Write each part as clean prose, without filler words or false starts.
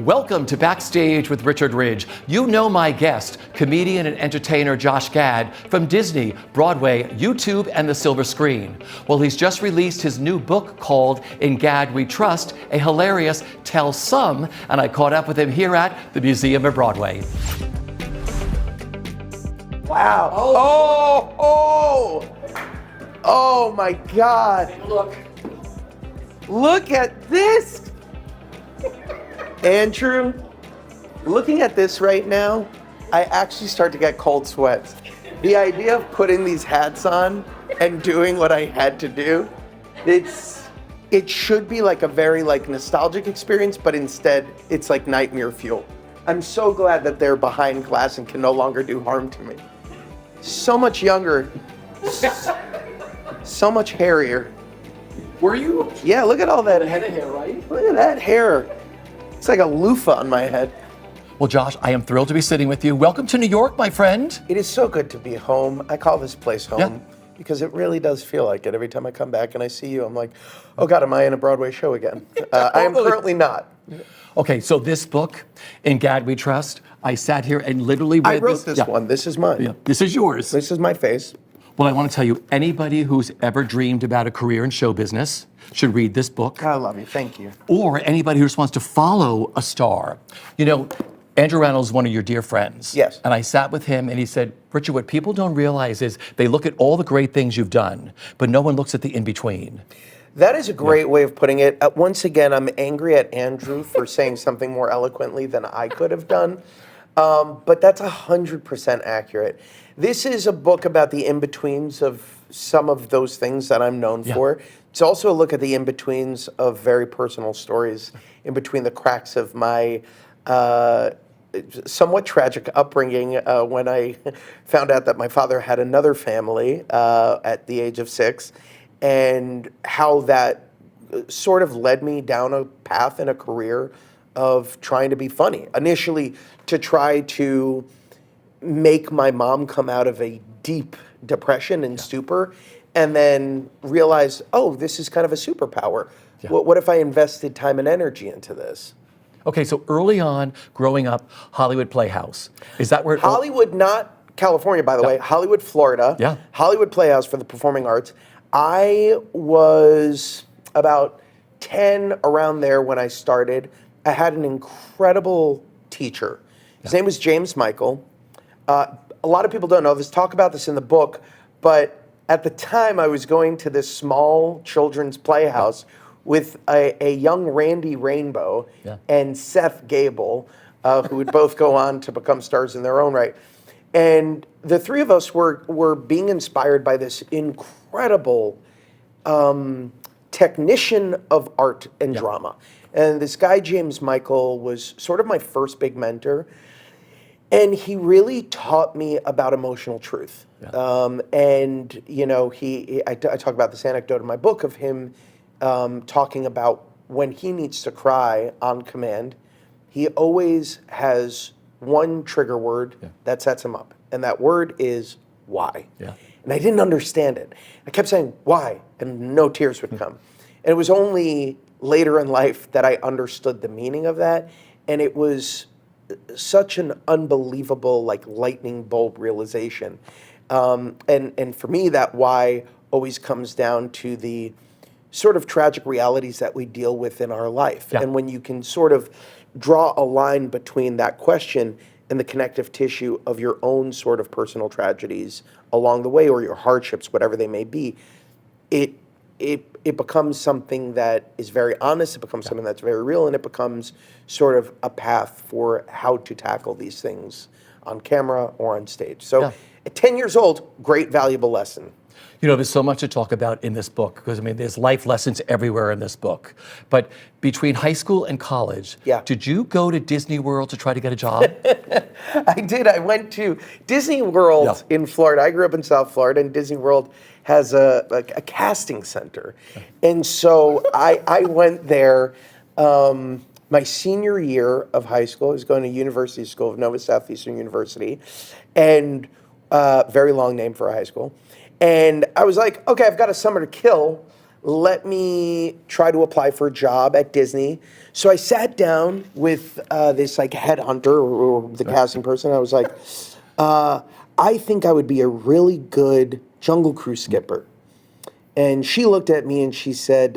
Welcome to Backstage with Richard Ridge. You know my guest, comedian and entertainer Josh Gad from Disney, Broadway, YouTube, and the silver screen. Well, he's just released his new book called In Gad We Trust, a hilarious tell some, and I caught up with him here at the Museum of Broadway. Wow. Oh my God. Look at this. Andrew, looking at this right now, I actually start to get cold sweats. The idea of putting these hats on and doing what I had to do, it should be like a very nostalgic experience, but instead it's like nightmare fuel. I'm so glad that they're behind glass and can no longer do harm to me. So much younger, so much hairier. Were you? Yeah, look at all that head of hair, right? Look at that hair. It's like a loofah on my head. Well, Josh, I am thrilled to be sitting with you. Welcome to New York, my friend. It is so good to be home. I call this place home because it really does feel like it. Every time I come back and I see you, I'm like, oh God, am I in a Broadway show again? I am currently not. Okay, so this book, In Gad We Trust, I sat here and literally read I wrote this one. This is mine. Yeah. This is yours. This is my face. Well, I want to tell you, anybody who's ever dreamed about a career in show business should read this book. I love you. Thank you. Or anybody who just wants to follow a star. You know, Andrew Reynolds is one of your dear friends. Yes. And I sat with him and he said, Richard, what people don't realize is they look at all the great things you've done, but no one looks at the in-between. That is a great way of putting it. Once again, I'm angry at Andrew for saying something more eloquently than I could have done. But that's 100% accurate. This is a book about the in-betweens of some of those things that I'm known for. It's also a look at the in-betweens of very personal stories in between the cracks of my somewhat tragic upbringing when I found out that my father had another family at the age of 6, and how that sort of led me down a path in a career of trying to be funny. Initially, to try to make my mom come out of a deep depression and stupor, and then realize, oh, this is kind of a superpower. Yeah. What if I invested time and energy into this? Okay, so early on, growing up, Hollywood Playhouse. Is that where Hollywood, not California, by the way, Hollywood, Florida. Yeah. Hollywood Playhouse for the performing arts. I was about 10, around there when I started. I had an incredible teacher. His name was James Michael. A lot of people don't know this, talk about this in the book, but at the time I was going to this small children's playhouse with a young Randy Rainbow and Seth Gable, who would both go on to become stars in their own right. And the three of us were being inspired by this incredible technician of art and drama. And this guy, James Michael, was sort of my first big mentor. And he really taught me about emotional truth. And, you know, I talk about this anecdote in my book of him talking about when he needs to cry on command, he always has one trigger word that sets him up. And that word is why. And I didn't understand it. I kept saying, why? And no tears would come. And it was only later in life that I understood the meaning of that. And it was such an unbelievable, lightning bulb realization. And for me, that why always comes down to the sort of tragic realities that we deal with in our life. And when you can sort of draw a line between that question and the connective tissue of your own sort of personal tragedies along the way, or your hardships, whatever they may be, it becomes something that is very honest, it becomes something that's very real, and it becomes sort of a path for how to tackle these things on camera or on stage. So at 10 years old, great valuable lesson. You know, there's so much to talk about in this book, because, I mean, there's life lessons everywhere in this book. But between high school and college, did you go to Disney World to try to get a job? I did. I went to Disney World in Florida. I grew up in South Florida, and Disney World has a casting center. And so I went there my senior year of high school. I was going to University School of Nova Southeastern University, and very long name for a high school. And I was like, okay, I've got a summer to kill. let me try to apply for a job at Disney. So I sat down with this like headhunter or the casting person. I was like, I think I would be a really good Jungle Cruise skipper. And she looked at me and she said,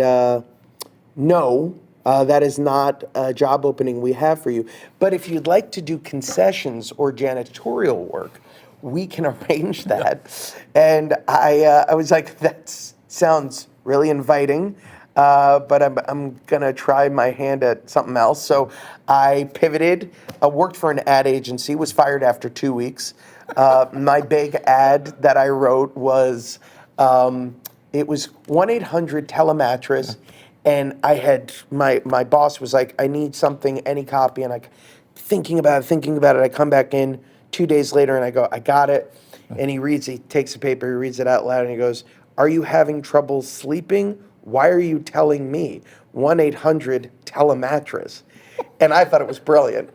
no, that is not a job opening we have for you. But if you'd like to do concessions or janitorial work, we can arrange that. And I was like, that sounds really inviting, but I'm gonna try my hand at something else. So I pivoted, worked for an ad agency, was fired after 2 weeks. My big ad that I wrote was, it was 1-800-TELEMATTRESS. And I had, my boss was like, I need something, any copy. And I, thinking about it, I come back in 2 days later and I go, I got it. And he takes the paper, he reads it out loud and he goes, are you having trouble sleeping? Why are you telling me? 1-800-TELEMATTRESS. And I thought it was brilliant.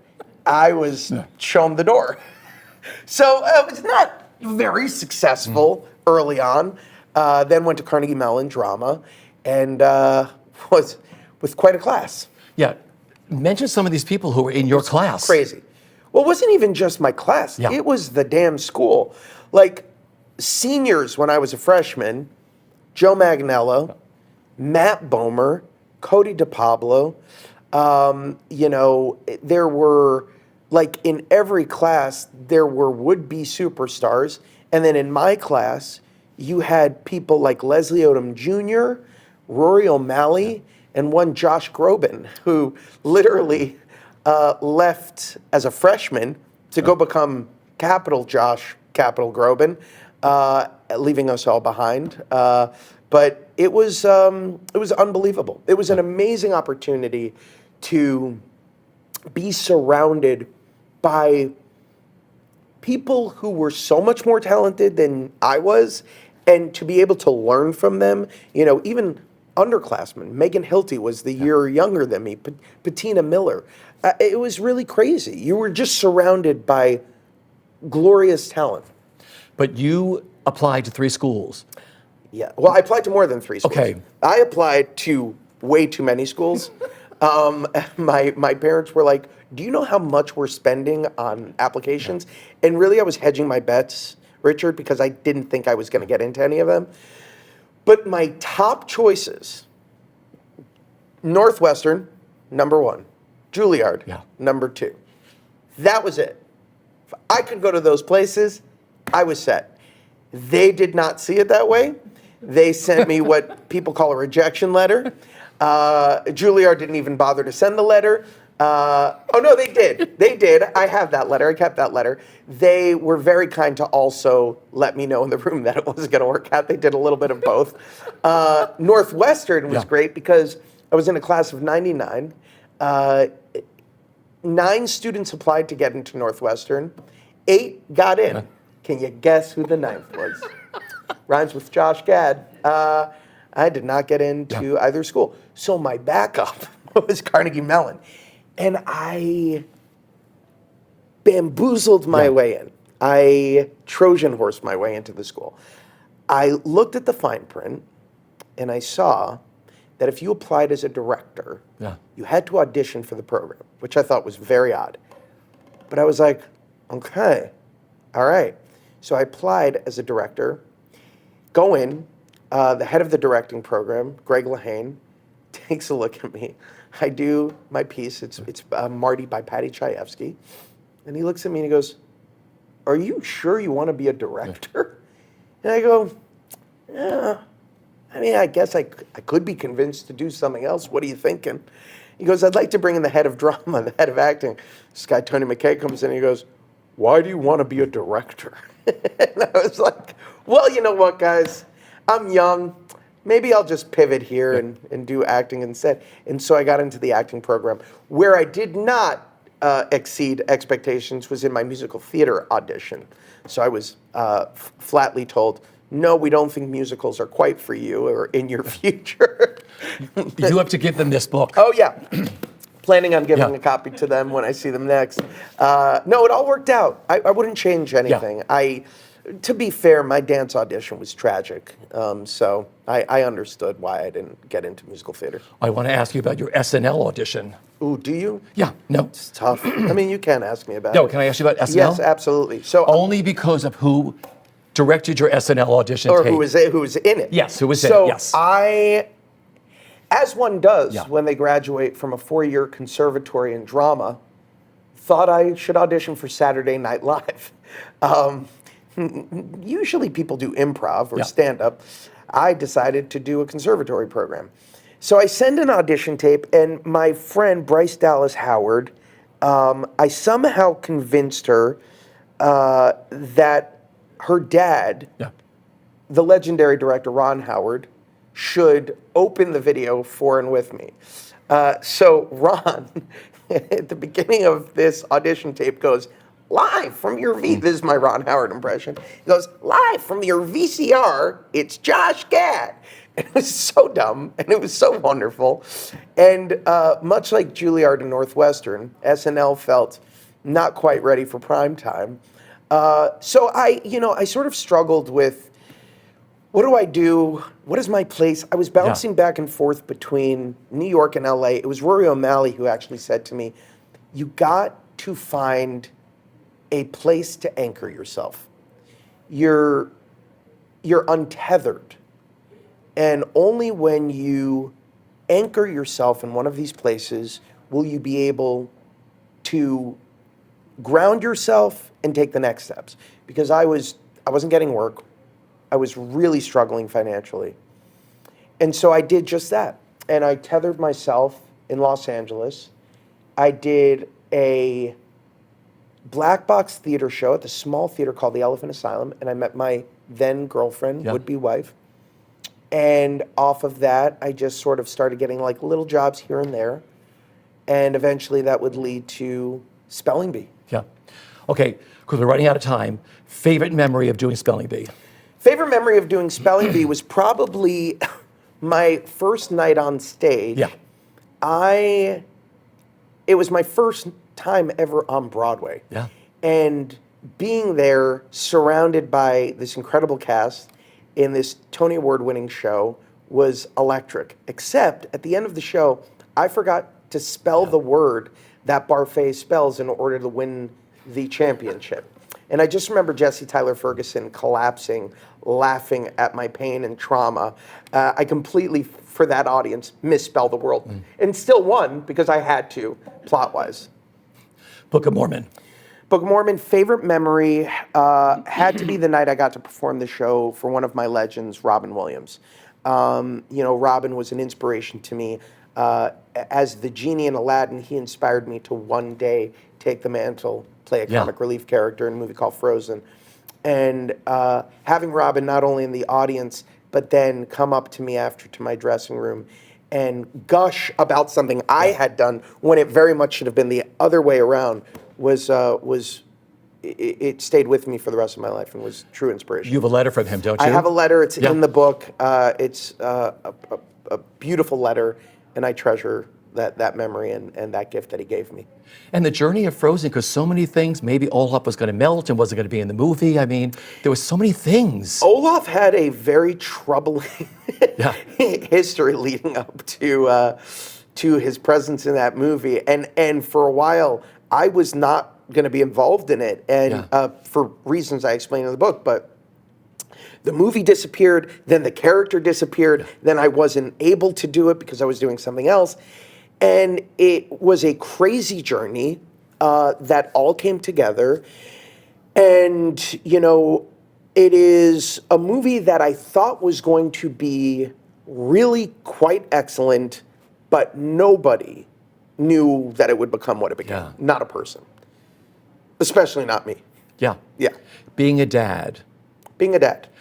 I was shown the door. So it was not very successful early on. Then went to Carnegie Mellon Drama and was with quite a class. Yeah. Mention some of these people who were in your class. Crazy. Well, it wasn't even just my class. Yeah. It was the damn school. Like, seniors when I was a freshman, Joe Manganiello, Matt Bomer, Cody DePablo. There were, like, in every class, there were would-be superstars. And then in my class, you had people like Leslie Odom Jr., Rory O'Malley, and one Josh Groban, who literally left as a freshman to go become Capital Groban, leaving us all behind. But it was unbelievable. It was an amazing opportunity to be surrounded by people who were so much more talented than I was, and to be able to learn from them. Even underclassmen. Megan Hilty was the year younger than me. Patina Miller. It was really crazy. You were just surrounded by glorious talent. But you applied to 3 schools. Yeah. Well, I applied to more than 3 schools. Okay. I applied to way too many schools. My parents were like, do you know how much we're spending on applications? And really, I was hedging my bets, Richard, because I didn't think I was going to get into any of them. But my top choices, Northwestern, number 1. Juilliard, number 2. That was it. If I could go to those places, I was set. They did not see it that way. They sent me what people call a rejection letter. Juilliard didn't even bother to send the letter. Oh, no, they did. They did. I have that letter. I kept that letter. They were very kind to also let me know in the room that it wasn't going to work out. They did a little bit of both. Northwestern was great because I was in a class of 99. 9 students applied to get into Northwestern. 8 got in. Can you guess who the 9th was? Rhymes with Josh Gad. I did not get into either school. So my backup was Carnegie Mellon. And I bamboozled my way in. I Trojan horsed my way into the school. I looked at the fine print, and I saw that if you applied as a director, you had to audition for the program, which I thought was very odd. But I was like, okay, all right. So I applied as a director, go in, the head of the directing program, Greg Lehane, takes a look at me. I do my piece. It's Marty by Patty Chayefsky. And he looks at me and he goes, are you sure you want to be a director? And I go, yeah. I mean, I guess I could be convinced to do something else. What are you thinking? He goes, I'd like to bring in the head of drama, the head of acting. This guy, Tony McKay, comes in and he goes, why do you want to be a director? And I was like, well, you know what, guys? I'm young. Maybe I'll just pivot here and do acting instead. And so I got into the acting program. Where I did not exceed expectations was in my musical theater audition. So I was flatly told, no, we don't think musicals are quite for you or in your future. You have to give them this book. Oh, yeah. Planning on giving a copy to them when I see them next. No, it all worked out. I wouldn't change anything. To be fair, my dance audition was tragic, so I understood why I didn't get into musical theater. I want to ask you about your SNL audition. Ooh, do you? Yeah, no. It's tough. I mean, you can ask me about No, it. can I ask you about SNL? Yes, absolutely. So, Only because of who directed your SNL audition or tape. who was in it? Yes, who was in so it, yes. I, as one does Yeah. when they graduate from a 4-year conservatory in drama, thought I should audition for Saturday Night Live. Usually people do improv or stand-up. I decided to do a conservatory program. So I send an audition tape, and my friend Bryce Dallas Howard, I somehow convinced her that her dad, the legendary director Ron Howard, should open the video for and with me. So Ron, at the beginning of this audition tape, goes, live from your this is my Ron Howard impression. He goes, live from your VCR, it's Josh Gad. And it was so dumb, and it was so wonderful. And much like Juilliard and Northwestern, SNL felt not quite ready for prime time. So I sort of struggled with, what do I do? What is my place? I was bouncing back and forth between New York and LA. It was Rory O'Malley who actually said to me, you got to find a place to anchor yourself. You're untethered. And only when you anchor yourself in one of these places will you be able to ground yourself and take the next steps. Because I wasn't getting work. I was really struggling financially. And so I did just that. And I tethered myself in Los Angeles. I did a black box theater show at the small theater called the Elephant Asylum, and I met my then girlfriend, would-be wife. And off of that, I just sort of started getting like little jobs here and there. And eventually that would lead to Spelling Bee. Yeah. Okay, because we're running out of time. Favorite memory of doing Spelling Bee? Favorite memory of doing Spelling Bee was probably my first night on stage. Yeah. It was my first time ever on Broadway. Yeah. And being there, surrounded by this incredible cast in this Tony Award-winning show was electric. Except at the end of the show, I forgot to spell the word that Barfay spells in order to win the championship. And I just remember Jesse Tyler Ferguson collapsing, laughing at my pain and trauma. I completely, for that audience, misspelled the word. And still won because I had to, plot-wise. Book of Mormon. Book of Mormon, favorite memory had to be the night I got to perform the show for one of my legends, Robin Williams. Robin was an inspiration to me. As the genie in Aladdin, he inspired me to one day take the mantle, play a comic relief character in a movie called Frozen. And having Robin not only in the audience, but then come up to me after to my dressing room and gush about something I had done when it very much should have been the other way around it stayed with me for the rest of my life and was true inspiration. You have a letter from him, don't you? I have a letter. It's in the book. It's a beautiful letter, and I treasure that memory and that gift that he gave me. And the journey of Frozen, because so many things, maybe Olaf was going to melt and wasn't going to be in the movie. I mean, there was so many things. Olaf had a very troubling history leading up to his presence in that movie. And for a while, I was not going to be involved in it, and for reasons I explain in the book, but the movie disappeared, then the character disappeared, then I wasn't able to do it because I was doing something else. And it was a crazy journey that all came together. And, it is a movie that I thought was going to be really quite excellent, but nobody knew that it would become what it became. Not a person. Especially not me. Yeah. Being a dad.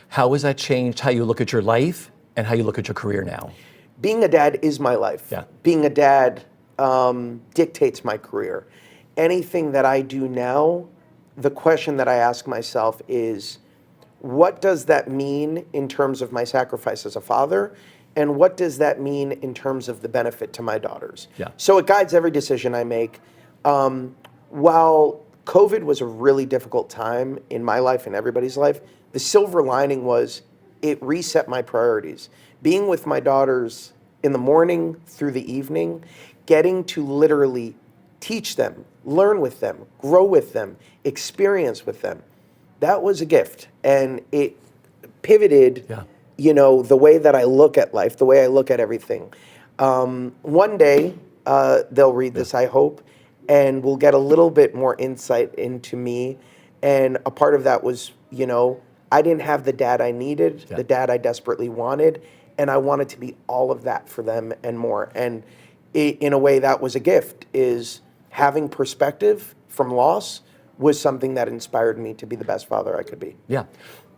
How has that changed how you look at your life and how you look at your career now? Being a dad is my life. Being a dad dictates my career. Anything that I do now, the question that I ask myself is, what does that mean in terms of my sacrifice as a father? And what does that mean in terms of the benefit to my daughters? So it guides every decision I make. While COVID was a really difficult time in my life and everybody's life. The silver lining was it reset my priorities. Being with my daughters in the morning through the evening, getting to literally teach them, learn with them, grow with them, experience with them. That was a gift. And it pivoted, the way that I look at life, the way I look at everything. One day, they'll read this, I hope, and we'll get a little bit more insight into me. And a part of that was, I didn't have the dad I needed, the dad I desperately wanted, and I wanted to be all of that for them and more. And in a way, that was a gift, is having perspective from loss was something that inspired me to be the best father I could be. Yeah.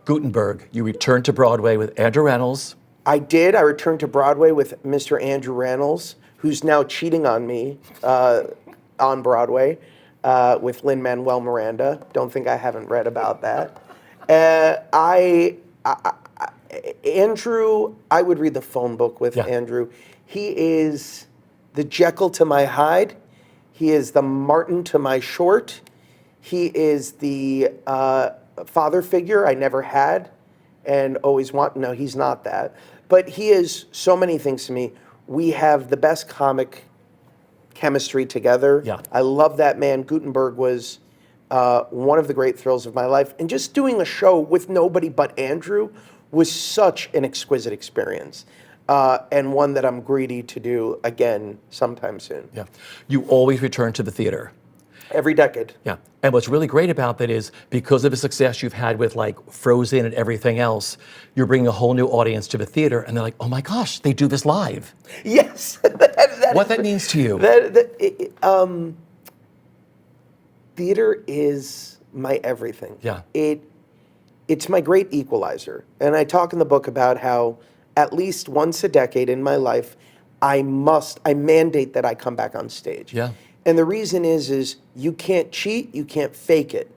Gutenberg, you returned to Broadway with Andrew Reynolds. I did. I returned to Broadway with Mr. Andrew Reynolds, who's now cheating on me on Broadway with Lin-Manuel Miranda. Don't think I haven't read about that. Andrew, I would read the phone book with Andrew. He is the Jekyll to my Hyde. He is the Martin to my Short. He is the father figure I never had and always want. No, he's not that. But he is so many things to me. We have the best comic chemistry together. Yeah. I love that man. Gutenberg was one of the great thrills of my life. And just doing a show with nobody but Andrew was such an exquisite experience. And one that I'm greedy to do again sometime soon. Yeah. You always return to the theater. Every decade. Yeah. And what's really great about that is because of the success you've had with like Frozen and everything else, you're bringing a whole new audience to the theater and they're like, oh my gosh, they do this live. Yes. What means to you? Theater is my everything. Yeah. It's my great equalizer. And I talk in the book about how at least once a decade in my life, I mandate that I come back on stage. Yeah. And the reason is you can't cheat, you can't fake it.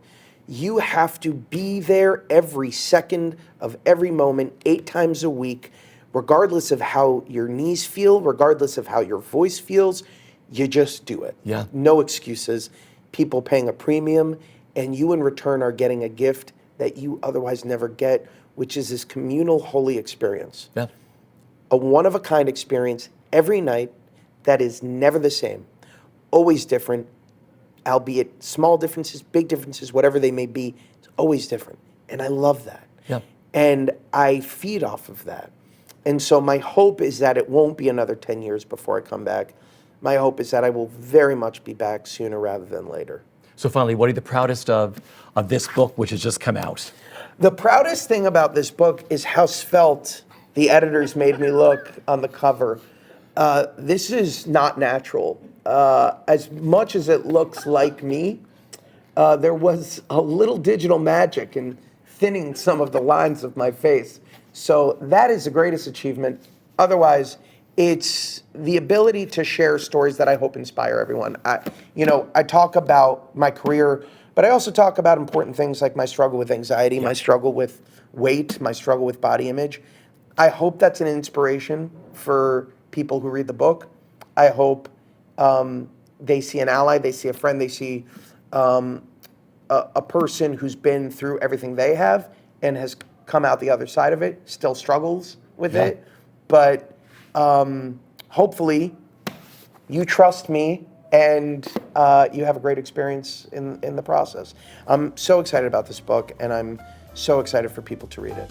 You have to be there every second of every moment, 8 times a week, regardless of how your knees feel, regardless of how your voice feels, you just do it. Yeah. No excuses. People paying a premium, and you in return are getting a gift that you otherwise never get, which is this communal holy experience. Yeah. A one-of-a-kind experience every night that is never the same. Always different, albeit small differences, big differences, whatever they may be, it's always different. And I love that. Yeah. And I feed off of that. And so my hope is that it won't be another 10 years before I come back. My hope is that I will very much be back sooner rather than later. So finally, what are you the proudest of this book, which has just come out? The proudest thing about this book is how svelte the editors made me look on the cover. This is not natural. As much as it looks like me, there was a little digital magic in thinning some of the lines of my face. So that is the greatest achievement. Otherwise, it's the ability to share stories that I hope inspire everyone. I talk about my career, but I also talk about important things like my struggle with anxiety, my struggle with weight, my struggle with body image. I hope that's an inspiration for people who read the book. I hope they see an ally, they see a friend, they see a person who's been through everything they have and has come out the other side of it, still struggles with it. But hopefully you trust me and you have a great experience in the process. I'm so excited about this book, and I'm so excited for people to read it.